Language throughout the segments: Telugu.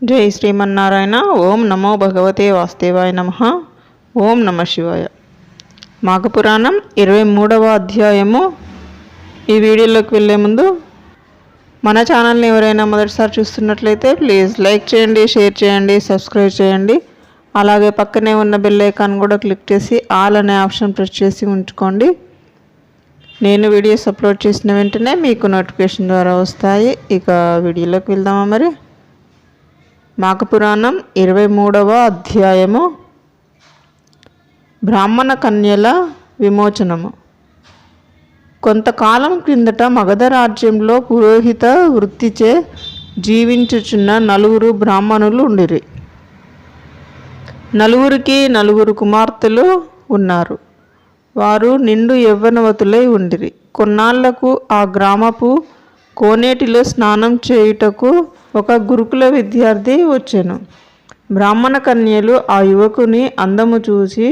జై శ్రీమన్నారాయణ. ఓం నమో భగవతే వాసుదేవాయ నమః. ఓం నమ శివాయ. మాఘపురాణం 23వ అధ్యాయము. ఈ వీడియోలోకి వెళ్ళే ముందు మన ఛానల్ని ఎవరైనా మొదటిసారి చూస్తున్నట్లయితే ప్లీజ్ లైక్ చేయండి, షేర్ చేయండి, సబ్స్క్రైబ్ చేయండి. అలాగే పక్కనే ఉన్న బెల్ ఐకాన్ కూడా క్లిక్ చేసి ఆల్ అనే ఆప్షన్ ప్రెస్ చేసి ఉంచుకోండి. నేను వీడియోస్ అప్లోడ్ చేసిన వెంటనే మీకు నోటిఫికేషన్ ద్వారా వస్తాయి. ఇక వీడియోలోకి వెళ్దామా మరి. మాఘపురాణం 23వ అధ్యాయము. బ్రాహ్మణ కన్యల విమోచనము. కొంతకాలం క్రిందట మగధ రాజ్యంలో పురోహిత వృత్తిచే జీవించుచున్న 9 బ్రాహ్మణులు ఉండిరి. 9 కుమార్తెలు ఉన్నారు. వారు నిండు యవ్వనవతులై ఉండిరి. కొన్నాళ్లకు ఆ గ్రామపు కోనేటిలో స్నానం చేయుటకు ఒక గురుకుల విద్యార్థి వచ్చెను. బ్రాహ్మణ కన్యలు ఆ యువకుని అందము చూసి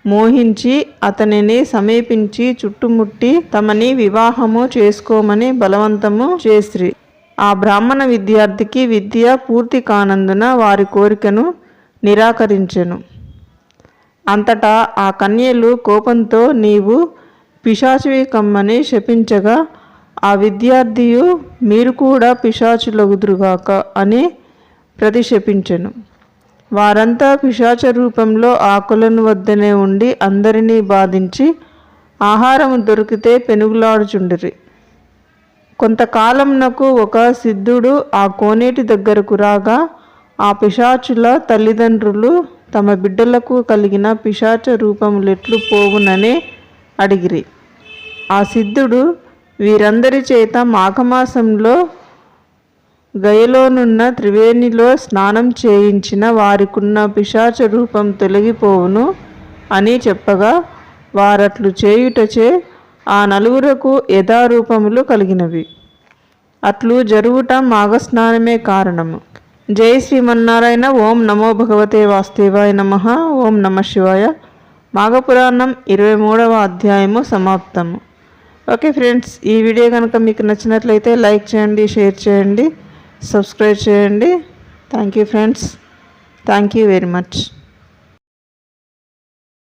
మోహించి అతనిని సమీపించి చుట్టుముట్టి తమని వివాహము చేసుకోమని బలవంతము చేసిరి. ఆ బ్రాహ్మణ విద్యార్థికి విద్య పూర్తి కానందున వారి కోరికను నిరాకరించెను. అంతటా ఆ కన్యలు కోపంతో నీవు పిశాచివి కమ్మని శపించగా ఆ విద్యార్థియు మీరు కూడా పిశాచులగుదురుగాక అని ప్రతిశపించెను. వారంతా పిశాచ రూపంలో ఆ కొలను వద్దనే ఉండి అందరినీ బాధించి ఆహారము దొరికితే పెనుగులాడుచుండిరి. కొంతకాలంనకు ఒక సిద్ధుడు ఆ కోనేటి దగ్గరకు రాగా ఆ పిశాచుల తల్లిదండ్రులు తమ బిడ్డలకు కలిగిన పిశాచ రూపములెట్లు పోవునని అడిగిరి. ఆ సిద్ధుడు వీరందరి చేత మాఘమాసంలో గయలోనున్న త్రివేణిలో స్నానం చేయించిన వారికున్న పిశాచ రూపం తొలగిపోవును అని చెప్పగా వారట్లు చేయుటచే ఆ 9 యథారూపములు కలిగినవి. అట్లు జరుగుట మాఘస్నానమే కారణము. జై శ్రీమన్నారాయణ. ఓం నమో భగవతే వాసుదేవాయ నమః. ఓం నమ శివాయ. మాఘపురాణం 23వ అధ్యాయము సమాప్తము. ఓకే ఫ్రెండ్స్, ఈ వీడియో కనుక మీకు నచ్చినట్లయితే లైక్ చేయండి, షేర్ చేయండి, సబ్స్క్రైబ్ చేయండి. Thank you friends. Thank you very much.